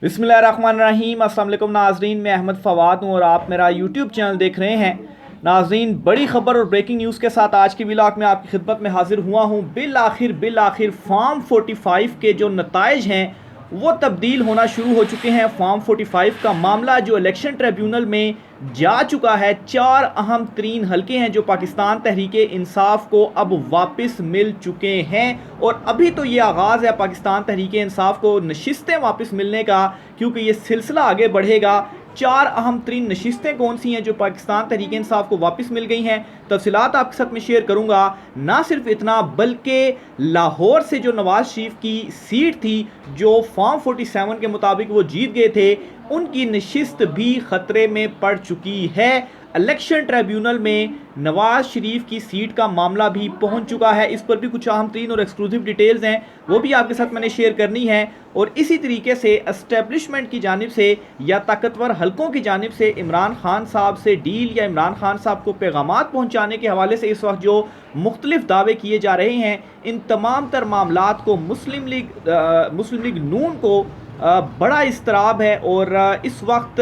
बिस्मिल्लाहिर्रहमानिर्रहीम। अस्सलाम वालेकुम नाजरीन, मैं अहमद फवाद हूँ और आप मेरा यूट्यूब चैनल देख रहे हैं। नाजरीन, बड़ी खबर और ब्रेकिंग न्यूज़ के साथ आज की व्लॉग में आपकी खिदमत में हाजिर हुआ हूँ। बिल आखिर फार्म 45 के जो नताइज हैं वो तब्दील होना शुरू हो चुके हैं। फार्म 45 का मामला जो इलेक्शन ट्रिब्यूनल में जा चुका है, 4 अहम तरीन हलके हैं जो पाकिस्तान तहरीके इंसाफ को अब वापस मिल चुके हैं। और अभी तो ये आगाज़ है पाकिस्तान तहरीके इंसाफ को नशिस्तें वापस मिलने का, क्योंकि ये सिलसिला आगे बढ़ेगा। 4 अहम तरीन नशिस्तें कौन सी हैं जो पाकिस्तान तहरीक इंसाफ को वापस मिल गई हैं, तफसीलात आपके साथ में शेयर करूंगा। ना सिर्फ इतना, बल्कि लाहौर से जो नवाज शरीफ की सीट थी जो फॉर्म 47 के मुताबिक वो जीत गए थे, उनकी नशिस्त भी खतरे में पड़ चुकी है। इलेक्शन ट्रिब्यूनल में नवाज शरीफ की सीट का मामला भी पहुंच चुका है। इस पर भी कुछ अहम तरीन और एक्सक्लूसिव डिटेल्स हैं, वो भी आपके साथ मैंने शेयर करनी है। और इसी तरीके से एस्टेब्लिशमेंट की जानिब से या ताकतवर हलकों की जानिब से इमरान खान साहब से डील या इमरान खान साहब को पैगामात पहुंचाने के हवाले से इस वक्त जो मुख्तलिफ दावे किए जा रहे हैं, इन तमाम तर मामलात को मुस्लिम लीग नून को बड़ा इस्तराब है। और इस वक्त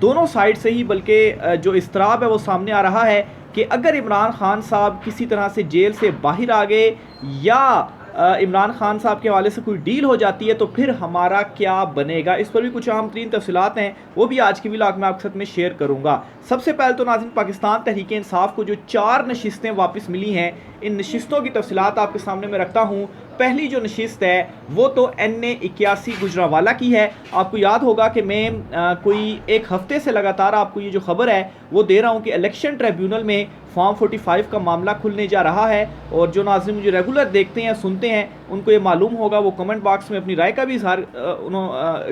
दोनों साइड से ही बल्कि जो इस्तराब है वो सामने आ रहा है कि अगर इमरान खान साहब किसी तरह से जेल से बाहर आ गए या इमरान खान साहब के हवाले से कोई डील हो जाती है तो फिर हमारा क्या बनेगा। इस पर भी कुछ अहम तरीन तफसीलात हैं, वो भी आज की व्लॉग में आपके साथ में शेयर करूंगा। सबसे पहले तो नाज़रीन, पाकिस्तान तहरीक इंसाफ को जो 4 नशिस्तें वापस मिली हैं, इन नशिस्तों की तफसीलात आपके सामने मैं रखता हूँ। पहली जो नशिस्त है वो तो NA 81 गुजरावाला की है। आपको याद होगा कि मैं कोई एक हफ्ते से लगातार आपको ये जो खबर है वो दे रहा हूँ कि इलेक्शन ट्रिब्यूनल में फॉर्म 45 का मामला खुलने जा रहा है। और जो नाज़रीन मुझे रेगुलर देखते हैं सुनते हैं उनको ये मालूम होगा, वो कमेंट बॉक्स में अपनी राय का भी इजहार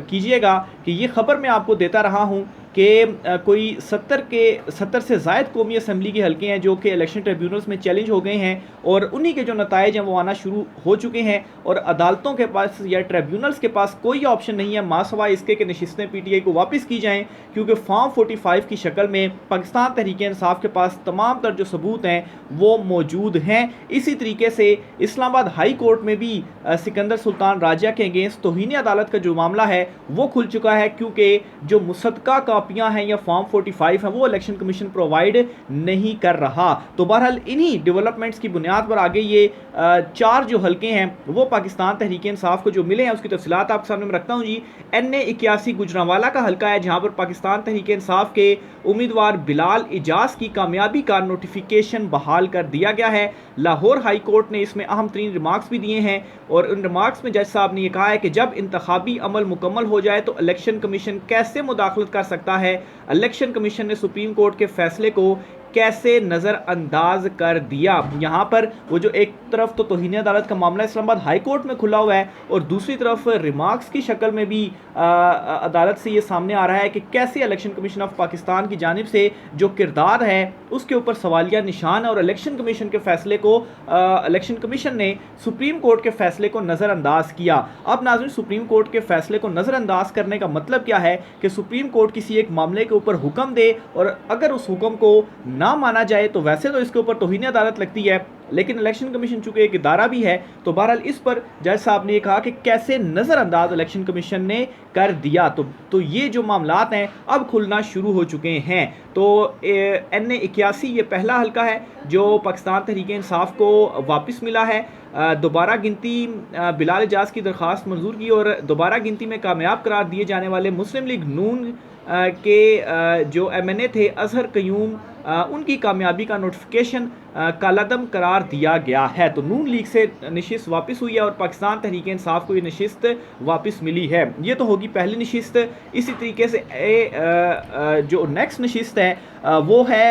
कीजिएगा कि ये खबर मैं आपको देता रहा हूँ कि कोई 70 से ज़ायद कौमी असम्बली के हलके हैं जो कि इलेक्शन ट्रिब्यूनल्स में चैलेंज हो गए हैं और उन्हीं के जो नताइज हैं वो आना शुरू हो चुके हैं। और अदालतों के पास या ट्रिब्यूनल्स के पास कोई ऑप्शन नहीं है मासवा इसके कि नशिस्तें PTI को वापस की जाएँ, क्योंकि फॉर्म 45 की शक्ल में पाकिस्तान तहरीक इंसाफ के पास तमाम तर जो सबूत हैं वो मौजूद हैं। इसी तरीके से इस्लामाबाद हाई कोर्ट में भी सिकंदर सुल्तान राजा के अगेंस्ट तौहीन अदालत का जो मामला है वो खुल चुका है, क्योंकि जो मुसद्दका कॉपियां हैं या फॉर्म 45 है वो इलेक्शन कमीशन प्रोवाइड नहीं कर रहा। तो बहरहाल इन्हीं डेवलपमेंट्स की बुनियाद पर आगे ये 4 जो हलके हैं वो पाकिस्तान तहरीक इंसाफ को जो मिले हैं उसकी तफसीलात आपके सामने में रखता हूँ जी। NA 81 गुजरांवाला का हलका है जहाँ पर पाकिस्तान तहरीक इंसाफ के उम्मीदवार बिलाल इजाज की कामयाबी का नोटिफिकेशन बहाल कर दिया गया है। लाहौर हाई कोर्ट ने इसमें अहम तरीन रिमार्क्स भी दिए हैं और उन रिमार्क्स में जज साहब ने यह कहा है कि जब इंतखाबी अमल मुकम्मल हो जाए तो इलेक्शन कमीशन कैसे मुदाखलत कर सकता है। इलेक्शन कमीशन ने सुप्रीम कोर्ट के फैसले को कैसे नज़रअंदाज कर दिया। यहाँ पर वो जो एक तरफ तो तौहीन अदालत का मामला इस्लामाबाद हाई कोर्ट में खुला हुआ है और दूसरी तरफ रिमार्क्स की शक्ल में भी अदालत से ये सामने आ रहा है कि कैसे इलेक्शन कमीशन ऑफ पाकिस्तान की जानिब से जो किरदार है उसके ऊपर सवालिया निशान है और इलेक्शन कमीशन के फैसले को इलेक्शन कमीशन ने सुप्रीम कोर्ट के फैसले को नज़रअंदाज किया। अब नाज़रीन, सुप्रीम कोर्ट के फैसले को नज़रअंदाज करने का मतलब क्या है कि सुप्रीम कोर्ट किसी एक मामले के ऊपर हुक्म दे और अगर उस हुक्म को ना माना जाए तो वैसे तो इसके ऊपर तौहीन अदालत लगती है, लेकिन इलेक्शन कमीशन चूंकि एक इदारा भी है तो बहरहाल इस पर जज साहब ने ये कहा कि कैसे नज़रअंदाज इलेक्शन कमीशन ने कर दिया। तो ये जो मामलात हैं अब खुलना शुरू हो चुके हैं। तो NA 81 ये पहला हलका है जो पाकिस्तान तहरीक इंसाफ को वापस मिला है। दोबारा गिनती बिलाल इजाज़ की दरख्वास्त मंजूर की और दोबारा गिनती में कामयाब करार दिए जाने वाले मुस्लिम लीग नून के जो MNA थे अजहर कयूम, उनकी कामयाबी का नोटिफिकेशन कालादम करार दिया गया है। तो नून लीग से नशिस्त वापस हुई है और पाकिस्तान तहरीक इंसाफ को ये नशिस्त वापस मिली है। ये तो होगी पहली नशिस्त। इसी तरीके से जो नेक्स्ट नशिस्त है वो है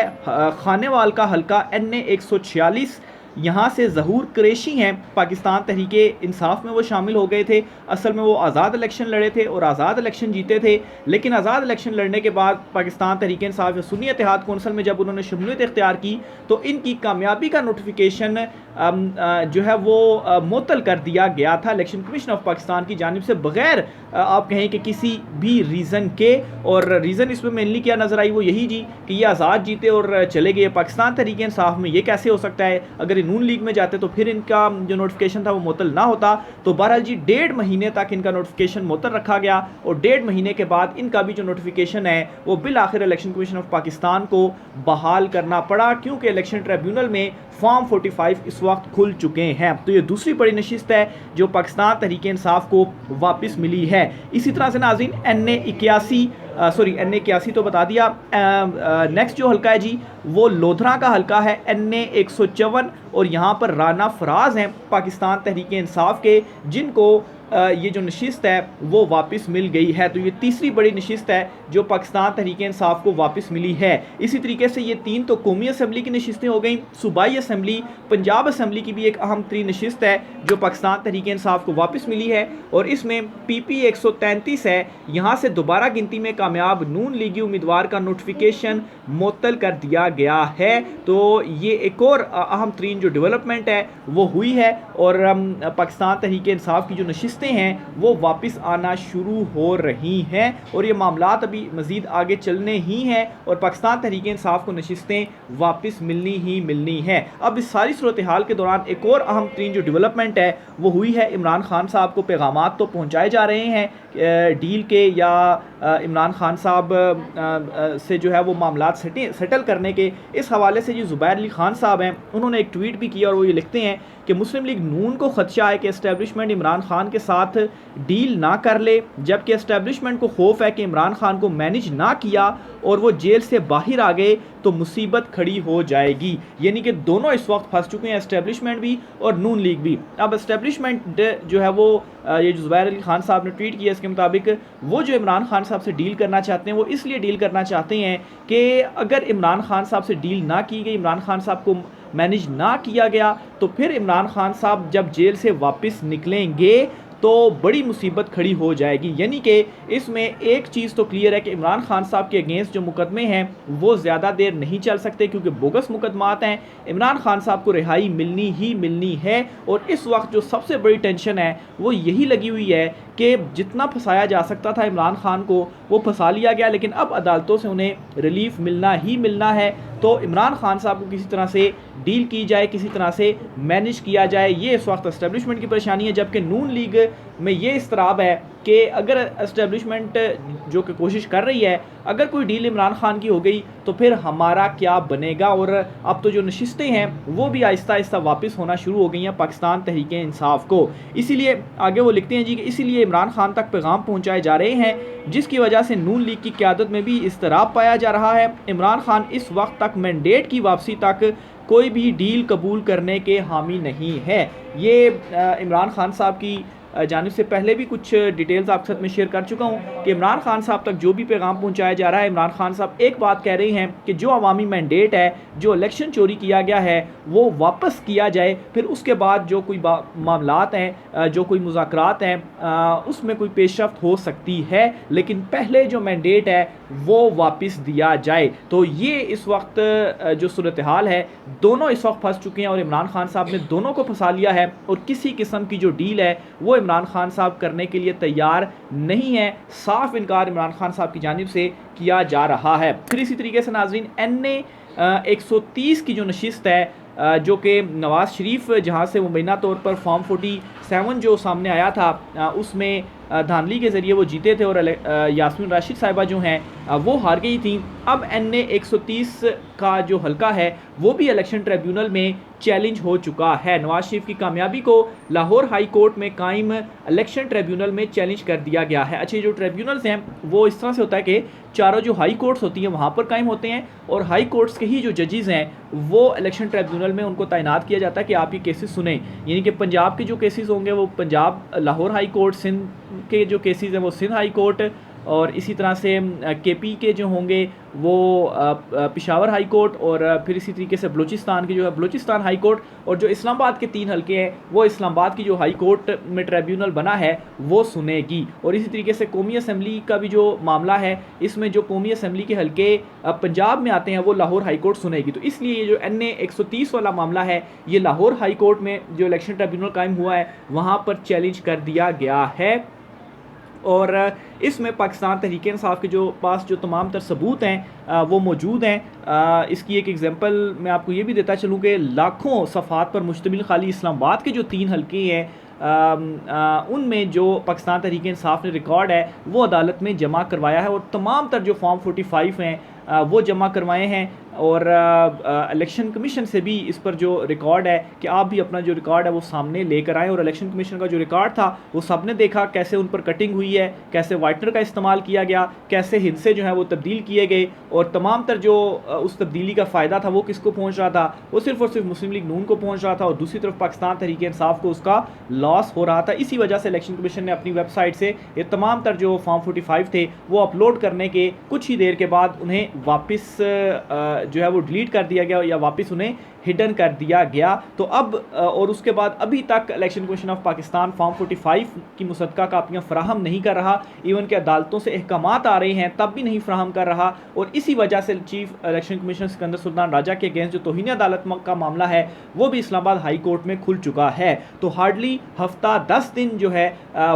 खानेवाल का हलका NA 146। यहाँ से ज़हूर कुरैशी हैं, पाकिस्तान तहरीके इंसाफ में वो शामिल हो गए थे। असल में वो आज़ाद इलेक्शन लड़े थे और आज़ाद इलेक्शन जीते थे, लेकिन आज़ाद इलेक्शन लड़ने के बाद पाकिस्तान तहरीके इंसाफ या सुन्नी इत्तेहाद कौंसिल में जब उन्होंने शमूलियत इख्तियार की तो इनकी कामयाबी का नोटिफिकेशन जो है वो मुअत्तल कर दिया गया था इलेक्शन कमीशन ऑफ पाकिस्तान की जानिब से, बग़ैर आप कहें कि किसी भी रीज़न के। और रीज़न इसमें मेनली क्या नज़र आई वो यही जी कि ये आज़ाद जीते और चले गए। पाकिस्तान तहरीके इंसाफ में ये कैसे हो सकता है, अगर नून लीग में जाते तो फिर इनका जो नोटिफिकेशन था वो मुअत्तल ना होता। तो बहरहाल जी 1.5 महीने तक इनका नोटिफिकेशन मुअत्तल रखा गया और 1.5 महीने के बाद इनका भी जो नोटिफिकेशन है वो बिल आखिर इलेक्शन कमीशन ऑफ पाकिस्तान को बहाल करना पड़ा, क्योंकि इलेक्शन ट्रिब्यूनल में फॉर्म 45 इस वक्त खुल चुके हैं। तो ये दूसरी बड़ी नशिस्त है जो पाकिस्तान तहरीक इंसाफ को वापस मिली है। इसी तरह से नाज़रीन NA 81 तो बता दिया। नेक्स्ट जो हल्का है जी वो लोधरा का हल्का है NA 154 और यहाँ पर राना फराज हैं पाकिस्तान तहरीक इंसाफ के, जिनको ये जो नशिस्त है वो वापस मिल गई है। तो ये तीसरी बड़ी नशिस्त है जो पाकिस्तान तहरीक इंसाफ को वापस मिली है। इसी तरीके से ये 3 तो कौमी असम्बली की नशिस्तें हो गई। सूबाई असम्बली पंजाब असम्बली की भी एक अहम तरीन नशिस्त है जो पाकिस्तान तहरीक इंसाफ को वापस मिली है और इसमें PP 133 है। यहाँ से दोबारा गिनती में कामयाब नून लीगी उम्मीदवार का नोटिफिकेशन मुअत्तल कर दिया गया है। तो ये एक और अहम तरीन जो डेवलपमेंट है वो हुई है और पाकिस्तान तहरीक इंसाफ की जो नशिस्तें हैं वो वापस आना शुरू हो रही हैं और ये मामलात अभी मज़ीद आगे चलने ही हैं और पाकिस्तान तहरीक इंसाफ को नशिस्तें वापस मिलनी हैं। अब इस सारी सूरत हाल के दौरान एक और अहम तरीन जो डेवलपमेंट है वो हुई है, इमरान खान साहब को पैगामात तो पहुँचाए जा रहे हैं डील के या इमरान खान साहब से जो है वो मामलात सेटल करने के। इस हवाले से जो ज़ुबैर अली खान साहब हैं उन्होंने एक ट्वीट भी किया और वो ये लिखते हैं कि मुस्लिम लीग नून को खदशा है कि एस्टेब्लिशमेंट इमरान खान के साथ डील ना कर ले, जबकि एस्टेब्लिशमेंट को खौफ है कि इमरान खान को मैनेज ना किया और वो जेल से बाहर आ गए तो मुसीबत खड़ी हो जाएगी। यानी कि दोनों इस वक्त फंस चुके हैं, एस्टेब्लिशमेंट भी और नून लीग भी। अब एस्टेब्लिशमेंट जो है वो ये जो ज़ुबैर अली खान साहब ने ट्वीट किया इसके मुताबिक वो जो इमरान खान साहब से डील करना चाहते हैं वो इसलिए डील करना चाहते हैं कि अगर इमरान खान साहब से डील ना की गई, इमरान खान साहब को मैनेज ना किया गया, तो फिर इमरान खान साहब जब जेल से वापस निकलेंगे तो बड़ी मुसीबत खड़ी हो जाएगी। यानी कि इसमें एक चीज़ तो क्लियर है कि इमरान खान साहब के अगेंस्ट जो मुकदमे हैं वो ज़्यादा देर नहीं चल सकते, क्योंकि बोगस मुकदमात हैं। इमरान खान साहब को रिहाई मिलनी ही मिलनी है और इस वक्त जो सबसे बड़ी टेंशन है वो यही लगी हुई है कि जितना फंसाया जा सकता था इमरान खान को वो फंसा लिया गया, लेकिन अब अदालतों से उन्हें रिलीफ मिलना ही मिलना है। तो इमरान खान साहब को किसी तरह से डील की जाए, किसी तरह से मैनेज किया जाए, ये इस वक्त एस्टेब्लिशमेंट की परेशानी है। जबकि नून लीग में ये इस्तराब है कि अगर एस्टेब्लिशमेंट जो कि कोशिश कर रही है, अगर कोई डील इमरान खान की हो गई तो फिर हमारा क्या बनेगा। और अब तो जो नशिस्तें हैं वो भी आहिस्ता आहिस्ता वापस होना शुरू हो गई हैं पाकिस्तान तहरीक इंसाफ को। इसीलिए आगे वो लिखते हैं जी कि इसीलिए इमरान खान तक पैगाम पहुंचाए जा रहे हैं, जिसकी वजह से नून लीग की क़यादत में भी इस्तराब पाया जा रहा है। इमरान खान इस वक्त तक मैंडेट की वापसी तक कोई भी डील कबूल करने के हामी नहीं है। ये इमरान खान साहब की जानिब से पहले भी कुछ डिटेल्स आपके साथ में शेयर कर चुका हूँ कि इमरान खान साहब तक जो भी पैगाम पहुँचाया जा रहा है, इमरान खान साहब एक बात कह रहे हैं कि जो अवामी मैंडेट है, जो इलेक्शन चोरी किया गया है वो वापस किया जाए, फिर उसके बाद जो कोई मामलात हैं, जो कोई मुज़ाकरात हैं, उसमें कोई पेशरफ्त हो सकती है, लेकिन पहले जो मैंडेट है वो वापस दिया जाए। तो ये इस वक्त जो सूरत हाल है, दोनों इस वक्त फंस चुके हैं और इमरान खान साहब ने दोनों को फंसा लिया है और किसी किस्म की जो डील है वो इमरान खान साहब करने के लिए तैयार नहीं है। साफ इनकार इमरान खान साहब की जानिब से किया जा रहा है। फिर इसी तरीके से नाज़रीन NA 130 की जो नशिस्त है जो कि नवाज़ शरीफ जहां से मुबैना तौर पर फॉर्म 47 जो सामने आया था उसमें धांधली के ज़रिए वो जीते थे और यास्मीन राशिद साहिबा जो हैं वो हार गई थी। अब NA 130 का जो हल्का है वो भी इलेक्शन ट्रिब्यूनल में चैलेंज हो चुका है। नवाज शरीफ की कामयाबी को लाहौर हाई कोर्ट में कायम इलेक्शन ट्रिब्यूनल में चैलेंज कर दिया गया है। अच्छे जो ट्रिब्यूनल्स हैं वो इस तरह से होता है कि चारों जो हाई कोर्ट्स होती हैं वहाँ पर कायम होते हैं और हाई कोर्ट्स के ही जो जजेस हैं वो इलेक्शन ट्रिब्यूनल में उनको तैनात किया जाता है कि आप ये केसेस सुने। यानी कि पंजाब के जो केसेस होंगे वो पंजाब लाहौर हाई कोर्ट, सिंध के जो केसेस हैं वो सिंध हाई कोर्ट, और इसी तरह से KP के जो होंगे वो पेशावर हाई कोर्ट, और फिर इसी तरीके से बलूचिस्तान की जो है बलूचिस्तान हाई कोर्ट, और जो इस्लामाबाद के 3 हल्के हैं वो इस्लामाबाद की जो हाई कोर्ट में ट्रिब्यूनल बना है वो सुनेगी। और इसी तरीके से कौमी असम्बली का भी जो मामला है, इसमें जो कौमी असम्बली के हल्के पंजाब में आते हैं वो लाहौर हाई कोर्ट सुनेगी। तो इसलिए ये जो NA 130 वाला मामला है ये लाहौर हाई कोर्ट में जो इलेक्शन ट्रिब्यूनल कायम हुआ है वहाँ पर चैलेंज कर दिया गया है। और इसमें पाकिस्तान तहरीक इंसाफ के जो पास जो तमाम तर सबूत हैं वो मौजूद हैं। इसकी एक एग्जांपल मैं आपको ये भी देता चलूँ कि लाखों सफ़ात पर मुश्तमिल खाली इस्लामाबाद के जो 3 हल्के हैं उनमें जो पाकिस्तान तहरीक इंसाफ ने रिकॉर्ड है वो अदालत में जमा करवाया है और तमाम तर जो फॉर्म 45 हैं वो जमा करवाए हैं। और इलेक्शन कमीशन से भी इस पर जो रिकॉर्ड है कि आप भी अपना जो रिकॉर्ड है वो सामने लेकर आएँ। और इलेक्शन कमीशन का जो रिकॉर्ड था वो सब ने देखा, कैसे उन पर कटिंग हुई है, कैसे वाइटनर का इस्तेमाल किया गया, कैसे हिस्से जो हैं वो तब्दील किए गए और तमाम तर जो उस तब्दीली का फ़ायदा था वो किसको पहुँच रहा था, वो सिर्फ़ और सिर्फ मुस्लिम लीग नून को पहुँच रहा था और दूसरी तरफ पाकिस्तान तहरीक इंसाफ को उसका लॉस हो रहा था। इसी वजह से इलेक्शन कमीशन ने अपनी वेबसाइट से ये तमाम तर जो फॉर्म 45 थे वो अपलोड करने के कुछ ही देर के बाद उन्हें वापस जो है वो डिलीट कर दिया गया या वापस उन्हें हिडन कर दिया गया। तो अब और उसके बाद अभी तक election commission of Pakistan form 45 की मुसद्दका कापियाँ फ़राहम नहीं कर रहा। इवन के अदालतों से अहकामात आ रहे हैं तब भी नहीं फ़राहम कर रहा और इसी वजह से chief election commissioner Sikandar Sultan Raja के अगेंस्ट जो तौहीन अदालत का मामला है वो भी इस्लामाबाद हाई कोर्ट में खुल चुका है। तो हार्डली हफ्ता 10 दिन जो है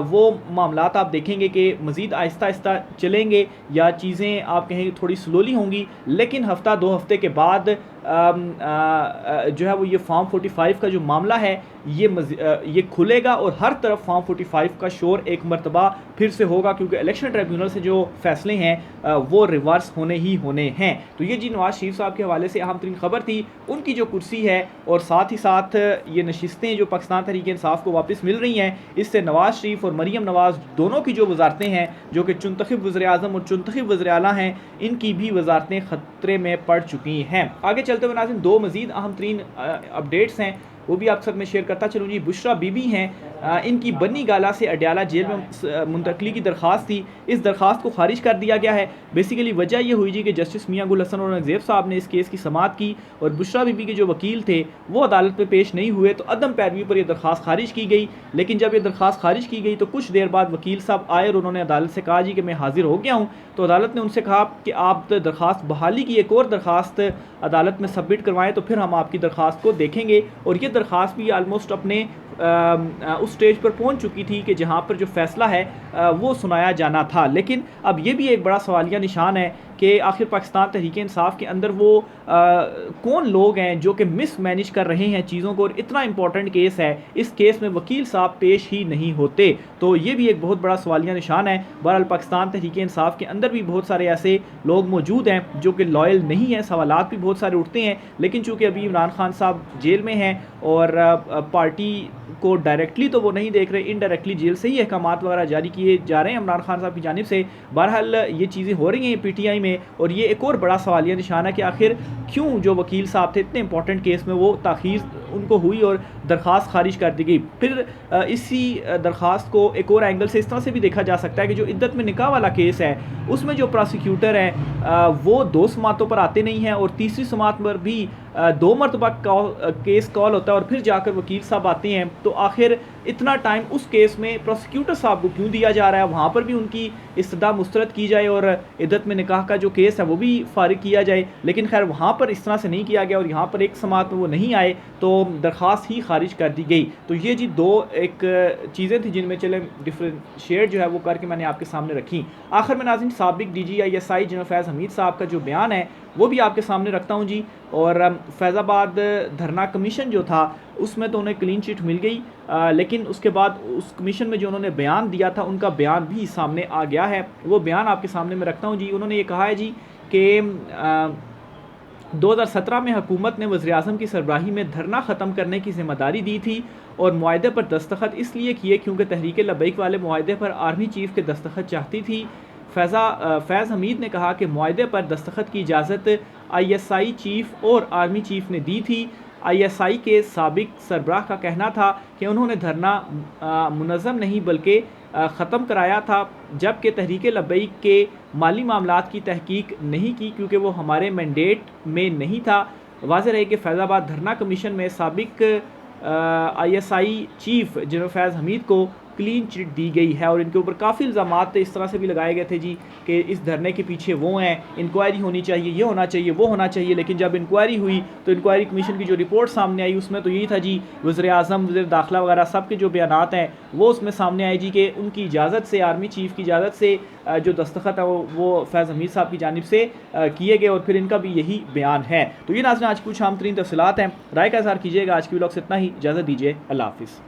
वो मामलात आप देखेंगे कि मज़ीद आहिस्ता आहिस्ता चलेंगे या चीज़ें आप कहेंगे थोड़ी स्लोली होंगी, लेकिन हफ्ता 2 हफ्ते के बाद जो है वो ये फॉर्म 45 का जो मामला है ये खुलेगा और हर तरफ फॉर्म 45 का शोर एक मरतबा फिर से होगा, क्योंकि इलेक्शन ट्रिब्यूनल से जो फैसले हैं वो रिवर्स होने ही होने हैं। तो ये जी नवाज़ शरीफ साहब के हवाले से अहम तरीन खबर थी, उनकी जो कुर्सी है और साथ ही साथ ये नशिस्तें जो पाकिस्तान तहरीक इंसाफ को वापस मिल रही हैं, इससे नवाज़ शरीफ और मरीम नवाज़ दोनों की जो वजारतें हैं जो कि चुनतखब वज़ीर-ए-आज़म और चुनतखब वज़ीर-ए-आला हैं, इनकी भी वजारतें ख़तरे में पड़ चुकी हैं। आगे चलते हुए नाज़रीन 2 मज़ीद अहम तरीन अपडेट्स हैं वो भी आप साथ में शेयर करता चलूँ जी। बुशरा बीबी हैं, इनकी बन्नी गाला से अडयाला जेल में मुंतकली की दरख्वास्त थी, इस दरख्वास्त को खारिज कर दिया गया है। बेसिकली वजह ये हुई जी कि जस्टिस मियां गुल हसन और औरंगज़ेब साहब ने इस केस की समाअत की और बुशरा बीबी के जो वकील थे वो अदालत में पेश नहीं हुए, तो अदम पैरवी पर यह दरख्वास्त खारिज की गई। लेकिन जब ये दरख्वास्त खारिज की गई तो कुछ देर बाद वकील साहब आए और उन्होंने अदालत से कहा जी कि मैं हाजिर हो गया हूँ। तो अदालत ने उनसे कहा कि आप दरख्वास्त बहाली की एक और दरख्वास्त अदालत में सबमिट करवाएं तो फिर हम आपकी दरख्वास्त को देखेंगे। और ये दरख्वास्त भी ऑलमोस्ट अपने उस स्टेज पर पहुंच चुकी थी कि जहां पर जो फैसला है वो सुनाया जाना था। लेकिन अब ये भी एक बड़ा सवालिया निशान है कि आखिर पाकिस्तान तहरीक इंसाफ के अंदर वो कौन लोग हैं जो कि मिस मैनेज कर रहे हैं चीज़ों को, और इतना इंपॉर्टेंट केस है, इस केस में वकील साहब पेश ही नहीं होते। तो ये भी एक बहुत बड़ा सवालिया निशान है। बहरहाल पाकिस्तान तहरीक इंसाफ के अंदर भी बहुत सारे ऐसे लोग मौजूद हैं जो कि लॉयल नहीं हैं, सवालात भी बहुत सारे उठते हैं, लेकिन चूँकि अभी इमरान खान साहब जेल में हैं और पार्टी को डायरेक्टली तो वो नहीं देख रहे, इनडायरेक्टली जेल से ही अहकामात वगैरह जारी किए जा रहे हैं इमरान खान साहब की जानिब से। बहरहाल ये चीज़ें हो रही हैं PTI में, और ये एक और बड़ा सवालिया निशान है कि आखिर क्यों जो वकील साहब थे इतने इंपॉर्टेंट केस में वो ताख़ीर उनको हुई और दरख्वास्त खारिज कर दी गई। फिर इसी दरख्वास्त को एक और एंगल से इस तरह से भी देखा जा सकता है कि जो इद्दत में निकाह वाला केस है उसमें जो प्रोसिक्यूटर हैं वो 2 समातों पर आते नहीं हैं और तीसरी समात पर भी 2 मरतबा केस कॉल होता है और फिर जाकर वकील साहब आते हैं। तो आखिर इतना टाइम उस केस में प्रोसिक्यूटर साहब को क्यों दिया जा रहा है? वहाँ पर भी उनकी इस्तदा मुस्तरद की जाए और इद्दत में निकाह का जो केस है वो भी फारिग किया जाए, लेकिन खैर वहाँ पर इस तरह से नहीं किया गया और यहाँ पर एक समात में वो नहीं आए तो दरख्वास्त ही खारिज कर दी गई। तो ये जी 2 एक चीज़ें थी जिनमें चले डिफरेंशिएट जो है वो करके मैंने आपके सामने रखी। आखिर में नाज़रीन साबिक DGI जनरल फैज़ हमीद साहब का जो बयान है वो भी आपके सामने रखता हूँ जी। और फैज़ाबाद धरना कमीशन जो था उसमें तो उन्हें क्लीन चिट मिल गई, लेकिन उसके बाद उस कमीशन में जो उन्होंने बयान दिया था उनका बयान भी सामने आ गया है। वो बयान आपके सामने मैं रखता हूँ जी। उन्होंने ये कहा है जी कि 2017 में हुकूमत ने वज़ीर-ए-आज़म की सरबराही में धरना ख़त्म करने की ज़िम्मेदारी दी थी और मुआहदे पर दस्तखत इसलिए किए क्योंकि तहरीक लब्बैक वाले मुआहदे पर आर्मी चीफ़ के दस्तखत चाहती थी। फैज़ हमीद ने कहा कि मुआहदे पर दस्तखत की इजाज़त ISI चीफ़ और आर्मी चीफ़ ने दी थी। ISI के साबिक सरबराह का कहना था कि उन्होंने धरना मुनज़्ज़म नहीं बल्कि ख़त्म कराया था, जबकि तहरीक लब्बैक के माली मामलात की तहकीक नहीं की क्योंकि वो हमारे मैंडेट में नहीं था। वाज़ेह है कि फैज़ाबाद धरना कमीशन में साबिक ISI चीफ़ जनरल फैज़ हमीद को क्लीन चिट दी गई है। और इनके ऊपर काफ़ी इल्ज़ाम इस तरह से भी लगाए गए थे जी कि इस धरने के पीछे वो हैं, इंक्वायरी होनी चाहिए, ये होना चाहिए, वो होना चाहिए। लेकिन जब इंक्वायरी हुई तो इंक्वायरी कमीशन की जो रिपोर्ट सामने आई उसमें तो यही था जी, वज़ीर-ए-आज़म, वज़ीर दाखिला वगैरह सब के जो बयानात हैं वो उसमें सामने आए जी कि उनकी इजाज़त से, आर्मी चीफ़ की इजाज़त से जो दस्तखत है वो फैज़ हमीद साहब की जानिब से किए गए और फिर इनका भी यही बयान है। तो ये नाज़रीन आज कुछ अहम तरीन तफसीलात हैं। राय का इज़हार कीजिएगा। आज की व्लॉग से इतना ही, इजाज़त दीजिए, अल्लाह हाफ़िज़।